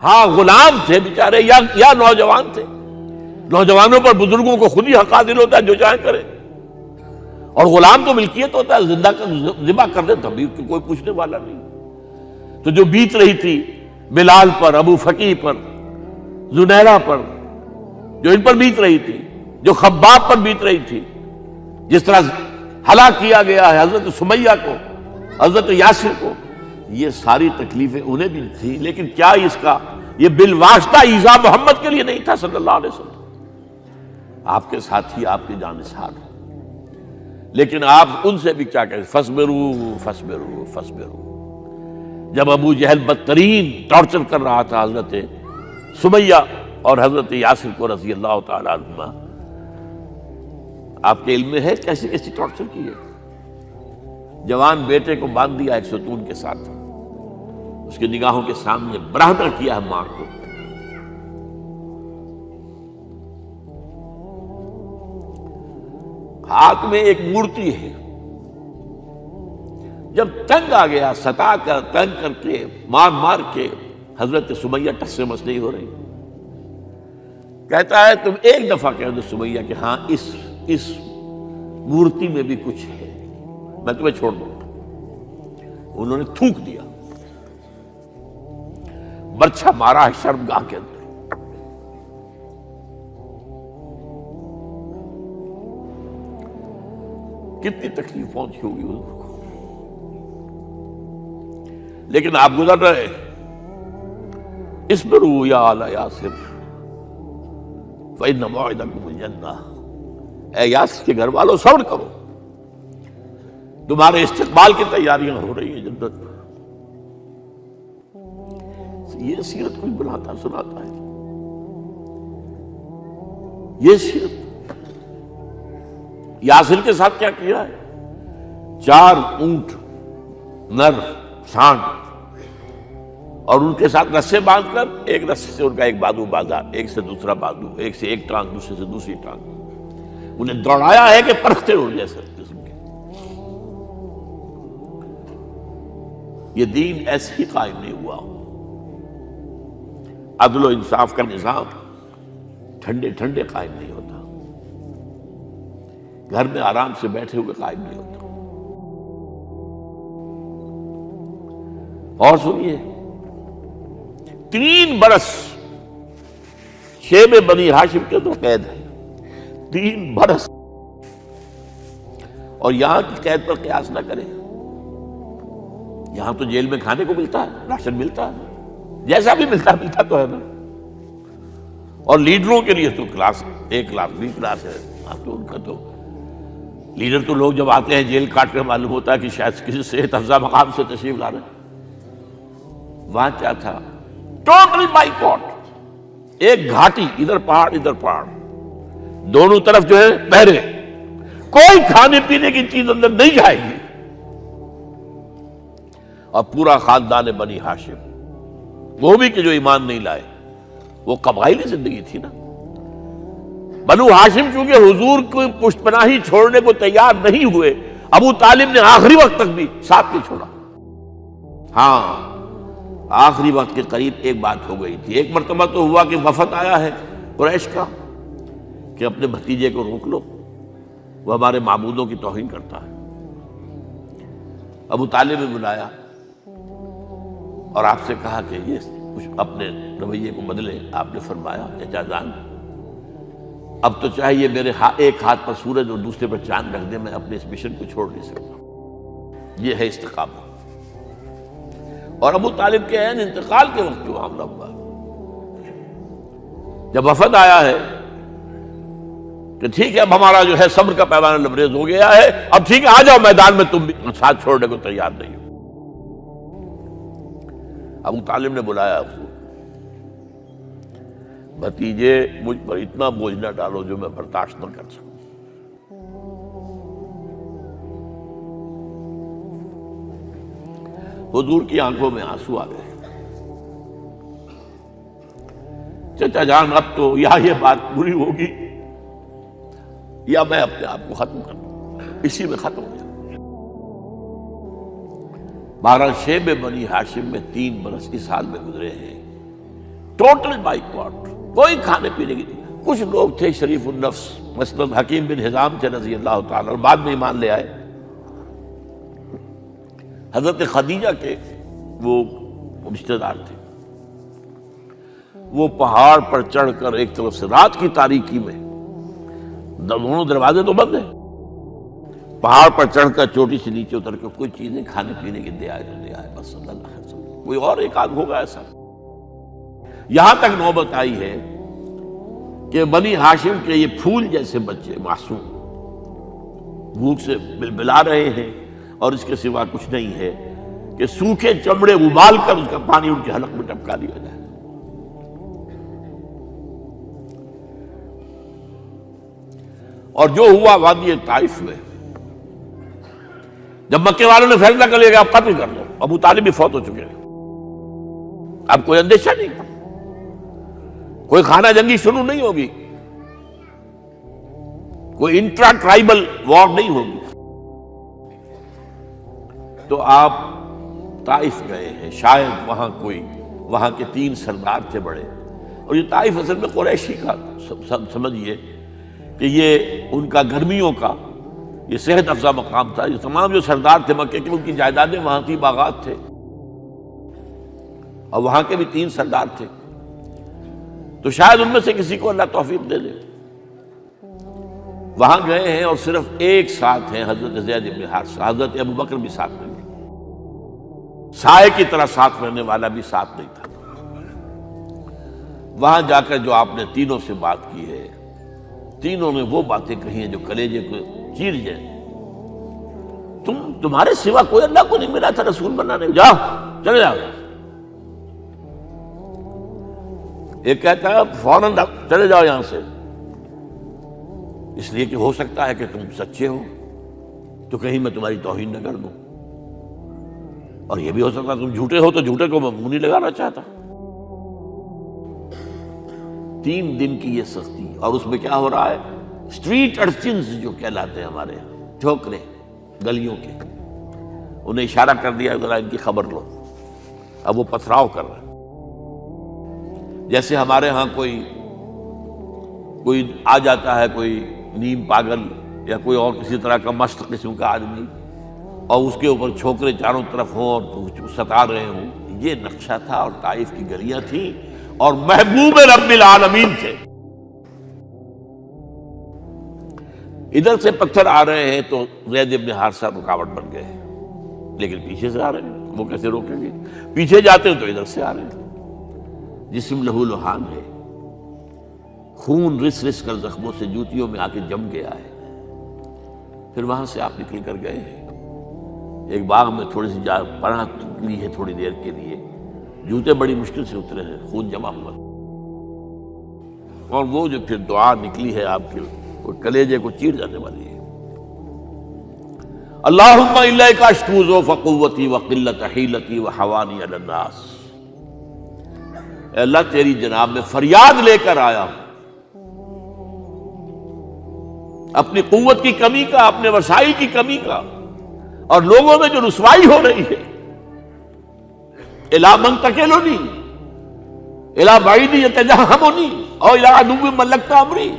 ہاں غلام تھے بیچارے یا نوجوان تھے. نوجوانوں پر بزرگوں کو خود ہی حق حاصل ہوتا ہے، جو چاہے کرے. اور غلام تو ملکیت ہوتا ہے، زندہ ذبح کر دے تبھی کوئی پوچھنے والا نہیں. تو جو بیت رہی تھی بلال پر، ابو فقی پر، زنیرہ پر، جو ان پر بیت رہی تھی، جو خباب پر بیت رہی تھی، جس طرح ہلاک کیا گیا ہے حضرت سمیہ کو، حضرت یاسر کو، یہ ساری تکلیفیں انہیں بھی تھی. لیکن کیا اس کا یہ بالواسطہ ایذا محمد کے لیے نہیں تھا صلی اللہ علیہ وسلم؟ آپ کے ساتھی، آپ کے جانثار. لیکن آپ ان سے بھی کیا کہیں، فصبروا فصبروا فصبروا. جب ابو جہل بدترین ٹارچر کر رہا تھا حضرت سمیہ اور حضرت یاسر کو رضی اللہ تعالی عنہما، آپ کے علم میں ہے کیسی کیسی ٹارچر کی ہے. جوان بیٹے کو باندھ دیا ایک ستون کے ساتھ، اس کی نگاہوں کے سامنے برہنہ کیا ہے ماں کو. ہاتھ میں ایک مورتی ہے. جب تنگ آ گیا، ستا کر تنگ کر کے مار مار کے حضرت سمیہ ٹس سے مس نہیں ہو رہی. کہتا ہے تم ایک دفعہ کہہ دو سمیہ کہ ہاں اس مورتی میں بھی کچھ ہے، میں تمہیں چھوڑ دوں گا. انہوں نے تھوک دیا، برچھا مارا ہے شرمگاہ کے اندر. کتنی تکلیف پہنچی ہوگی حضور کو. لیکن آپ گزر رہے. اصبروا یا آل یاسر فإن موعدکم الجنہ. اے یاسر کے گھر والوں صبر کرو، تمہارے استقبال کی تیاریاں ہو رہی ہیں جنت. یہ سیرت کوئی بناتا سناتا ہے؟ یہ سیرت یاسر کے ساتھ کیا کیا ہے؟ 4 اونٹ نر سانڈ، اور ان کے ساتھ رسے باندھ کر ایک رسے سے ان کا ایک بازو باندھا، ایک سے دوسرا بازو، ایک سے ایک ٹانگ، دوسرے سے دوسری ٹانگ. انہیں دوڑایا ہے کہ پرکھتے ہو جیسے قسم کے. یہ دین ایسے ہی قائم نہیں ہوا. عدل و انصاف کا نظام ٹھنڈے ٹھنڈے قائم نہیں ہوتا، گھر میں آرام سے بیٹھے ہوئے قائم نہیں ہوتا. اور سنیے، 3 برس شیب بنی ہاشم کے تو قید ہے. 3 برس. اور یہاں کی قید پر قیاس نہ کریں. یہاں تو جیل میں کھانے کو ملتا ہے، راشن ملتا ہے، جیسا بھی ملتا تو ہے نا. اور لیڈروں کے لیے تو class A class B class ہے. آپ تو ان کا تو لیڈر تو لوگ جب آتے ہیں جیل کاٹ کر معلوم ہوتا ہے کہ شاید کسی صحت افزا مقام سے تشریف لا رہے ہیں. وہاں کیا تھا؟ Total boycott. ایک گھاٹی، ادھر پہاڑ ادھر پہاڑ، دونوں طرف جو ہے پہرے. کوئی کھانے پینے کی چیز اندر نہیں جائے گی. اور پورا خاندان بنی ہاشم، وہ بھی کہ جو ایمان نہیں لائے، وہ قبائلی زندگی تھی نا. بنو ہاشم چونکہ حضور کو پشت پناہی چھوڑنے کو تیار نہیں ہوئے، ابو طالب نے آخری وقت تک بھی ساتھ نہیں چھوڑا. ہاں آخری وقت کے قریب ایک بات ہو گئی تھی. ایک مرتبہ تو ہوا کہ وفد آیا ہے قریش کا کہ اپنے بھتیجے کو روک لو، وہ ہمارے معبودوں کی توہین کرتا ہے. ابو طالب نے بلایا اور آپ سے کہا کہ یہ کچھ اپنے رویے کو بدلے. آپ نے فرمایا چچا جان، اب تو چاہیے میرے ایک ہاتھ پر سورج اور دوسرے پر چاند رکھ دے، میں اپنے اس مشن کو چھوڑ نہیں سکتا. یہ ہے استقامت. اور ابو طالب کے عین انتقال کے وقت جو معاملہ ہوا، جب وفد آیا ہے کہ ٹھیک ہے اب ہمارا جو ہے صبر کا پیمانہ لبریز ہو گیا ہے، اب ٹھیک ہے آ جاؤ میدان میں، تم بھی ساتھ چھوڑنے کو تیار نہیں ہو. ابو طالب نے بلایا اس کو، بھتیجے مجھ پر اتنا بوجھ نہ ڈالو جو میں برداشت نہ کر سکوں. حضور کی آنکھوں میں آنسو آ گئے. چچا جان اب تو یا یہ بات بری ہوگی یا میں اپنے آپ کو ختم کر دوں، اسی میں ختم ہو جائے. بہرحال شیب بنی ہاشم میں 3 برس اس حال میں گزرے ہیں ٹوٹل بائیکاٹ، کوئی کھانے پینے کی نہیں۔ کچھ لوگ تھے شریف النفس، مثلا حکیم بن حزام تھے رضی اللہ تعالیٰ، اور بعد میں ایمان لے آئے۔ حضرت خدیجہ کے وہ رشتہ دار تھے، وہ پہاڑ پر چڑھ کر ایک طرف سے رات کی تاریکی میں، دونوں دروازے تو بند ہیں، پہاڑ پر چڑھ کر چوٹی سے نیچے اتر کر کوئی چیزیں کھانے پینے کی دے آئے تو دے آئے، بس صلی اللہ علیہ وسلم۔ کوئی اور ایک آدھ ہوگا ایسا۔ یہاں تک نوبت آئی ہے کہ بنی ہاشم کے یہ پھول جیسے بچے معصوم بھوک سے بلبلا رہے ہیں، اور اس کے سوا کچھ نہیں ہے کہ سوکھے چمڑے ابال کر اس کا پانی ان کے حلق میں ٹپکا دیا جائے۔ اور جو ہوا وادی طائف میں، جب مکے والوں نے فیصلہ کر لیا کہ آپ قتل کر لو، ابو طالب بھی فوت ہو چکے ہیں، اب کوئی اندیشہ نہیں، کوئی خانہ جنگی شروع نہیں ہوگی، کوئی انٹرا ٹرائبل وار نہیں ہوگی، تو آپ طائف گئے ہیں۔ شاید وہاں کے 3 سردار تھے بڑے، اور یہ طائف اصل میں قریشی کا سمجھیے کہ یہ ان کا گرمیوں کا یہ صحت افزا مقام تھا۔ یہ تمام جو سردار تھے مکے کے، ان کی جائیدادیں وہاں تھی، باغات تھے، اور وہاں کے بھی 3 سردار تھے، تو شاید ان میں سے کسی کو اللہ توفیق دے دے۔ وہاں گئے ہیں اور صرف ایک ساتھ ہیں، حضرت زید بن حارثہ، حضرت ابو بکر بھی ساتھ نہیں، سائے کی طرح ساتھ رہنے والا بھی ساتھ نہیں تھا۔ وہاں جا کر جو آپ نے تینوں سے بات کی ہے، تینوں نے وہ باتیں کہی ہیں جو کلیجے کو چیر جائیں۔ تمہارے سوا کوئی اللہ کو نہیں ملا تھا رسول بنانے، جاؤ چلے جاؤ۔ ایک کہتا ہے فوراً چلے جاؤ یہاں سے، اس لیے کہ ہو سکتا ہے کہ تم سچے ہو تو کہیں میں تمہاری توہین نہ کر دوں، اور یہ بھی ہو سکتا ہے تم جھوٹے ہو تو جھوٹے کو میں منہ نہیں لگانا چاہتا۔ 3 دن کی یہ سختی، اور اس میں کیا ہو رہا ہے، اسٹریٹ ارچنز جو کہلاتے ہیں ہمارے یہاں، ٹھوکرے گلیوں کے، انہیں اشارہ کر دیا ذرا ان کی خبر لو، اب وہ پتھراؤ کر رہے ہیں۔ جیسے ہمارے ہاں کوئی آ جاتا ہے، کوئی نیم پاگل یا کوئی اور کسی طرح کا مست قسم کا آدمی، اور اس کے اوپر چھوکرے چاروں طرف ہوں اور ستا رہے ہوں، یہ نقشہ تھا، اور طائف کی گلیاں تھیں، اور محبوب رب العالمین تھے۔ ادھر سے پتھر آ رہے ہیں تو زید بن حارثہ رکاوٹ بن گئے، لیکن پیچھے سے آ رہے ہیں، وہ کیسے روکیں گے؟ پیچھے جاتے ہیں تو ادھر سے آ رہے ہیں۔ جسم لہو لہان ہے، خون رس رس کر زخموں سے جوتیوں میں آ کے جم گیا ہے۔ پھر وہاں سے آپ نکل کر گئے ہیں، ایک باغ میں تھوڑی سی پناہ لی ہے تھوڑی دیر کے لیے، جوتے بڑی مشکل سے اترے ہیں، خون جمع ہوا، اور وہ جو پھر دعا نکلی ہے آپ کی، وہ کلیجے کو چیر جانے والی ہے۔ اللہم الیک اشکو ضعف قوتی وقلت حیلتی وحوانی علی الناس، اے اللہ تیری جناب میں فریاد لے کر آیا ہوں، اپنی قوت کی کمی کا، اپنے وسائل کی کمی کا، اور لوگوں میں جو رسوائی ہو رہی ہے، الی من تکلنی الی بعید یتجہمنی او الی عدو ملکت امری،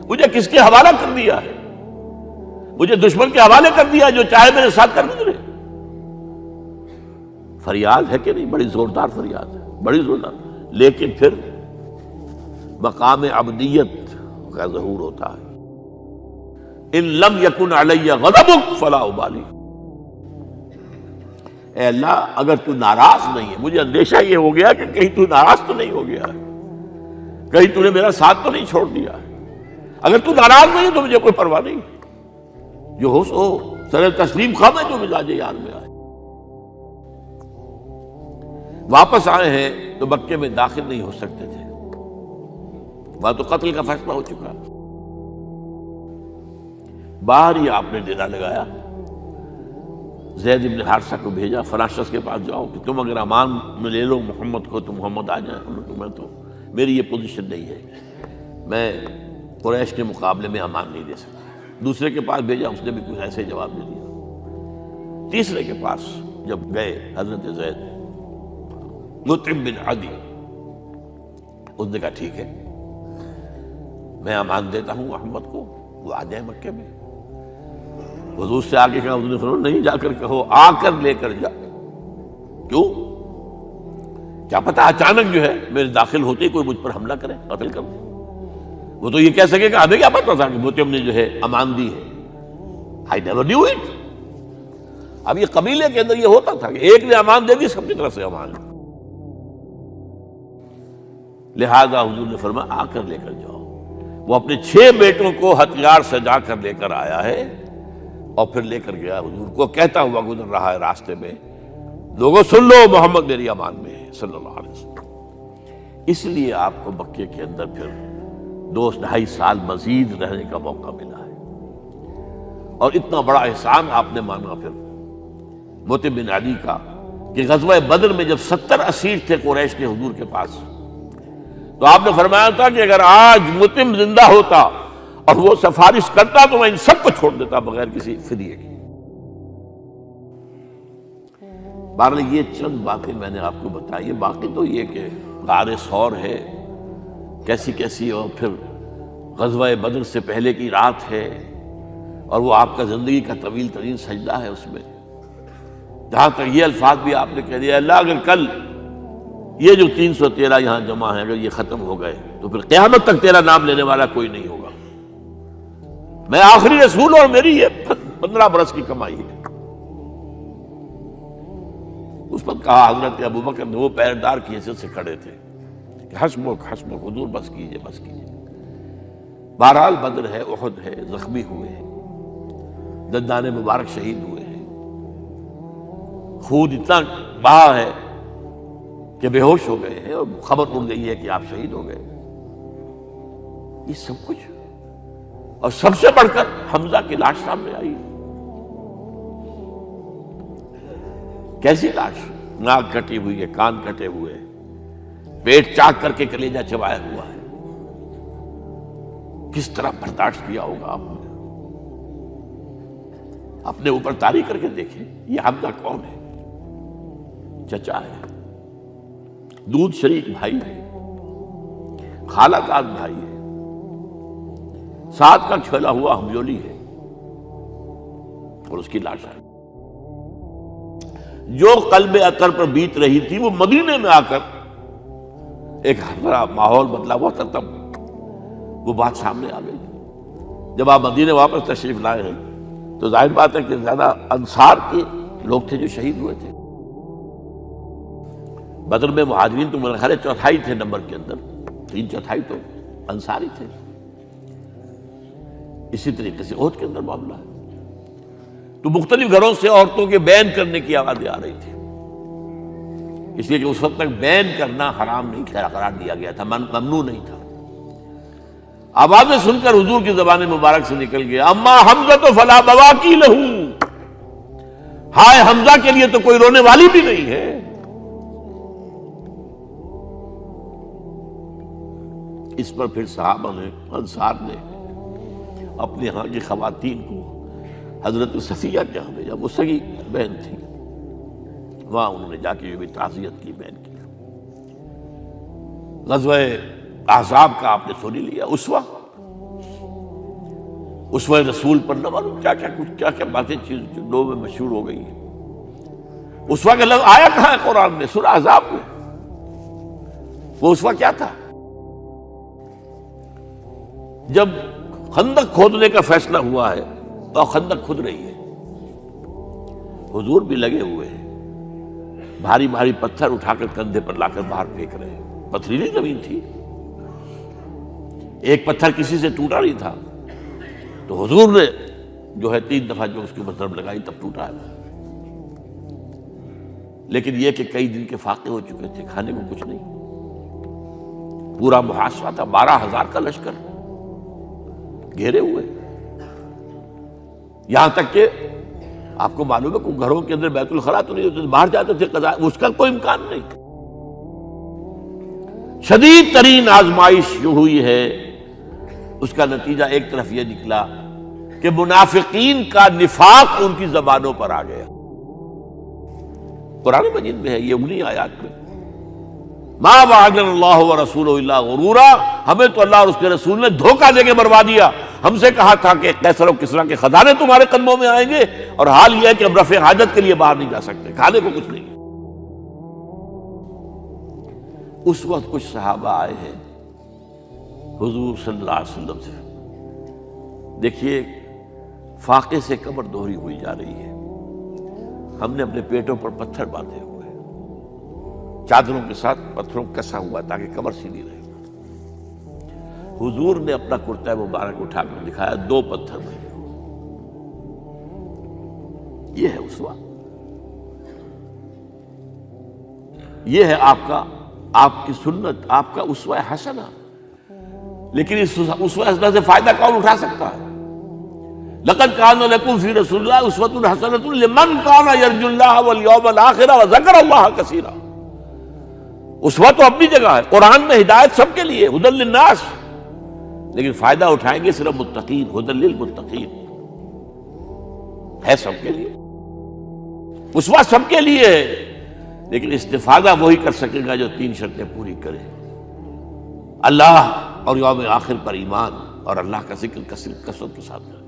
مجھے کس کے حوالہ کر دیا ہے، مجھے دشمن کے حوالے کر دیا جو چاہے میرے ساتھ کر گزرے۔ فریاد ہے کہ نہیں؟ بڑی زوردار فریاد ہے، بڑی زوردار، لیکن پھر مقام عبدیت کا ظہور ہوتا ہے۔ ان لم یکن علی غضبک فلا ابالی، اے اللہ اگر تو ناراض نہیں ہے، مجھے اندیشہ یہ ہو گیا کہ کہیں تو ناراض تو نہیں ہو گیا ہے، کہیں تو نے میرا ساتھ تو نہیں چھوڑ دیا ہے، اگر تو ناراض نہیں ہے تو مجھے کوئی پرواہ نہیں، جو ہو سو سر تسلیم خم ہے جو مزاج یار میں آئے۔ واپس آئے ہیں تو مکے میں داخل نہیں ہو سکتے تھے، وہاں تو قتل کا فیصلہ ہو چکا، باہر ہی آپ نے ڈیرا لگایا، زید بن حارثہ کو بھیجا، فلاں شخص کے پاس جاؤ کہ تم اگر امان میں لے لو محمد کو تو محمد آ جائیں، میں تو میری یہ پوزیشن نہیں ہے، میں قریش کے مقابلے میں امان نہیں دے سکتا۔ دوسرے کے پاس بھیجا، اس نے بھی کچھ ایسے جواب دے دیا۔ تیسرے کے پاس جب گئے حضرت زید، مطعم بن عدی، اس نے کہا ٹھیک ہے، میں امان دیتا ہوں محمد کو، وہ آ جائے مکے میں۔ حضور سے آگے کہا، حضور نے فرمایا نہیں جا کر کہو، آ کر لے کر جا۔ کیوں؟ کیا پتہ اچانک جو ہے میرے داخل ہوتے ہی کوئی مجھ پر حملہ کرے، قتل کر دے۔ وہ تو یہ کہہ سکے کہ ہمیں کیا پتہ تھا کہ موتیم نے جو ہے امان دی ہے، I never knew it۔ اب یہ قبیلے کے اندر یہ ہوتا تھا کہ ایک نے امان دے دی، سب کی طرف سے امان ہے۔ لہذا حضور نے فرمایا آ کر لے کر جاؤ۔ وہ اپنے 6 بیٹوں کو ہتھیار سجا کر لے کر آیا ہے اور پھر لے کر گیا حضور کو، کہتا ہوا گزر رہا ہے راستے میں، لوگوں سن لو محمد میری امان میں ہے صلی اللہ علیہ وسلم۔ اس لیے آپ کو مکے کے اندر پھر 2-2.5 سال مزید رہنے کا موقع ملا ہے، اور اتنا بڑا احسان آپ نے مانا پھر موتیم بن عدی کا کہ غزوہ بدر میں جب 70 اسیر تھے قریش کے حضور کے پاس، تو آپ نے فرمایا تھا کہ اگر آج موتیم زندہ ہوتا اور وہ سفارش کرتا تو میں ان سب کو چھوڑ دیتا بغیر کسی فدیے کے۔ بہرحال یہ چند باتیں میں نے آپ کو بتائی، باقی تو یہ کہ غار ثور ہے کیسی کیسی، اور پھر غزوہ بدر سے پہلے کی رات ہے، اور وہ آپ کا زندگی کا طویل ترین سجدہ ہے اس میں، جہاں تک یہ الفاظ بھی آپ نے کہہ دیا، اللہ اگر کل یہ جو 313 یہاں جمع ہیں اگر یہ ختم ہو گئے تو پھر قیامت تک تیرا نام لینے والا کوئی نہیں ہوگا، میں آخری رسول اور میری یہ 15 برس کی کمائی ہے۔ اس پر کہا حضرت ابوبکر نے، وہ پہرےدار کی حیثیت سے کھڑے تھے، کہ حسبک حسبک حضور بس کیجئے بس کیجئے۔ بہرحال بدر ہے، احد ہے، زخمی ہوئے ہیں، دندان مبارک شہید ہوئے ہیں، خون اتنا بہا ہے کہ بے ہوش ہو گئے ہیں، اور خبر اڑ گئی ہے کہ آپ شہید ہو گئے۔ یہ سب کچھ، اور سب سے بڑھ کر حمزہ کی لاش سامنے آئی۔ کیسی لاش؟ ناک کٹی ہوئی ہے، کان کٹے ہوئے ہیں، پیٹ چاک کر کے کلیجہ چبایا ہوا ہے۔ کس طرح برداشت کیا ہوگا آپ نے؟ اپنے اوپر تاری کر کے دیکھیں، یہ حمزہ کون ہے؟ چچا ہے، دودھ شریک بھائی ہے، خالہ داد بھائی ہے، ساتھ کا کھیلا ہوا ہمجولی ہے، اور اس کی لاش ہے۔ جو قلب اطہر پر بیت رہی تھی وہ مدینے میں آ کر ایک بڑا ماحول بدلا ہوا تھا، تب وہ بات سامنے آ گئی۔ جب آپ مدینے واپس تشریف لائے ہیں تو ظاہر بات ہے کہ زیادہ انصار کے لوگ تھے جو شہید ہوئے تھے۔ بدر میں مہاجرین تو میرے خیال ہے 1/4 تھے نمبر کے اندر، 3/4 تو انصاری تھے۔ اسی طریقے سے احد کے اندر معاملہ ہے، تو مختلف گھروں سے عورتوں کے بین کرنے کی آوازیں آ رہی تھی، اس لیے کہ اس وقت تک بین کرنا حرام نہیں قرار دیا گیا تھا، ممنوع نہیں تھا۔ آوازیں سن کر حضور کی زبان مبارک سے نکل گیا، اما حمزہ تو فلا بواکی لہو، ہائے حمزہ کے لیے تو کوئی رونے والی بھی نہیں ہے۔ اس پر پھر صحابہ نے، انصار نے اپنے ہاں کی خواتین کو حضرت صفیہ کے ہاں بھیجا، وہ سگی بہن تھی، وہاں انہوں نے جا کے بھی تعزیت کی بہن کی۔ غزوہ احزاب کا آپ نے سن لیا، اسوہ رسول پر نہ معلوم کیا کیا باتیں چیز لوگوں میں مشہور ہو گئی ہیں۔ اسوہ کا لفظ آیا کہاں ہے قرآن میں؟ سورہ احزاب میں۔ وہ اسوہ کیا تھا؟ جب خندق کھودنے کا فیصلہ ہوا ہے تو خندق کھود رہی ہے، حضور بھی لگے ہوئے ہیں، بھاری بھاری پتھر اٹھا کر کندھے پر لا کر باہر پھینک رہے ہیں، پتھریلی زمین تھی، ایک پتھر کسی سے ٹوٹا نہیں تھا، تو حضور نے جو ہے 3 دفعہ جو اس کے اوپر ضرب لگائی تب ٹوٹا ہے۔ لیکن یہ کہ کئی دن کے فاقے ہو چکے تھے، کھانے کو کچھ نہیں، پورا محاصرہ تھا، 12,000 کا لشکر گھیرے ہوئے، یہاں تک کہ آپ کو معلوم ہے کہ گھروں کے اندر بیت الخلا تو نہیں ہوتے، باہر جاتے تھے قضاء، اس کا کوئی امکان نہیں۔ شدید ترین آزمائش جو ہوئی ہے اس کا نتیجہ ایک طرف یہ نکلا کہ منافقین کا نفاق ان کی زبانوں پر آ گیا۔ قرآن مجید میں ہے یہ انہی آیات میں، ما وعدنا اللہ ورسولہ الا غرورا، ہمیں تو اللہ اور اس کے رسول نے دھوکہ دے کے مروا دیا۔ ہم سے کہا تھا کہ قیصر و کسریٰ کے خزانے تمہارے قدموں میں آئیں گے، اور حال یہ ہے کہ ہم رفع حاجت کے لیے باہر نہیں جا سکتے، کھانے کو کچھ نہیں۔ اس وقت کچھ صحابہ آئے ہیں حضور صلی اللہ علیہ وسلم سے، دیکھیے فاقے سے کمر دوہری ہوئی جا رہی ہے، ہم نے اپنے پیٹوں پر پتھر باندھے ہوئے، چادروں کے ساتھ پتھروں کسا ہوا تاکہ کمر سیدھی رہے۔ حضور نے اپنا کرتا مبارک اٹھا کر دکھایا، 2 پتھر بنے۔ یہ ہے اسوہ، یہ ہے آپ کی سنت، آپ کا اسوہ حسنہ۔ لیکن اس اسوہ حسنہ سے فائدہ کون اٹھا سکتا ہے؟ لقد کان لکم فی رسول اللہ اسوۃ حسنۃ لمن کان یرجو اللہ والیوم الآخر وذکر اللہ کثیرا۔ اسوہ تو اپنی جگہ ہے، قرآن میں ہدایت سب کے لیے، ھدی للناس، لیکن فائدہ اٹھائیں گے صرف متقین، ھدی للمتقین ہے سب کے لیے، اسوہ سب کے لیے ہے، لیکن استفادہ وہی کر سکے گا جو 3 شرطیں پوری کرے: اللہ اور یوم آخر پر ایمان، اور اللہ کا ذکر کثرت کے ساتھ کرے۔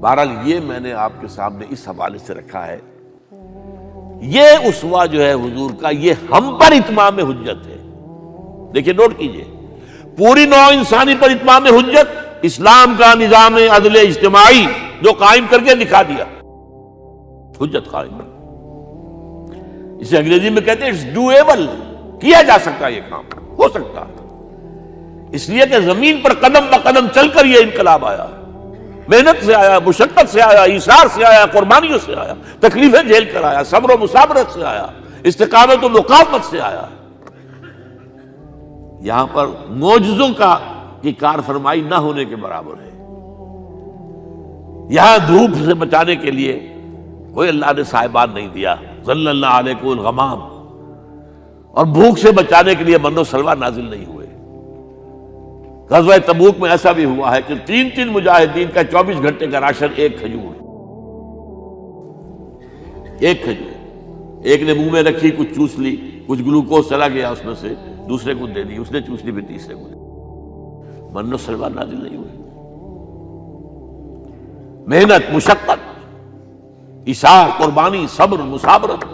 بہرحال یہ میں نے آپ کے سامنے اس حوالے سے رکھا ہے، یہ اسوہ جو ہے حضور کا، یہ ہم پر اتمام حجت ہے۔ دیکھیے نوٹ کیجئے، پوری نوع انسانی پر اتمام حجت، اسلام کا نظام عدل اجتماعی جو قائم کر کے دکھا دیا، حجت قائم۔ اسے انگریزی میں کہتے ہیں اٹس ڈویبل، کیا جا سکتا ہے، یہ کام ہو سکتا ہے، اس لیے کہ زمین پر قدم بقدم چل کر یہ انقلاب آیا، محنت سے آیا، مشقت سے آیا، ایثار سے آیا، قربانیوں سے آیا، تکلیفیں جھیل کر آیا، صبر و مصابرت سے آیا، استقامت و مقاومت سے آیا۔ یہاں پر معجزوں کی کار فرمائی نہ ہونے کے برابر ہے۔ یہاں دھوپ سے بچانے کے لیے کوئی اللہ نے صاحبان نہیں دیا، ظل اللہ علیکم الغمام، اور بھوک سے بچانے کے لیے من و سلوہ نازل نہیں ہوئے۔ غزوہ تبوک میں ایسا بھی ہوا ہے کہ 3 مجاہدین کا 24 گھنٹے کا راشن ایک کھجور، ایک نے منہ میں رکھی، کچھ چوس لی، کچھ گلوکوز چلا گیا اس میں سے، دوسرے کو دے دی، اس نے چوس لی، پھر تیسرے کو دے دی۔ من و سلوہ نازل نہیں ہوئے۔ محنت، مشقت، ایثار، قربانی، صبر، مصابرت،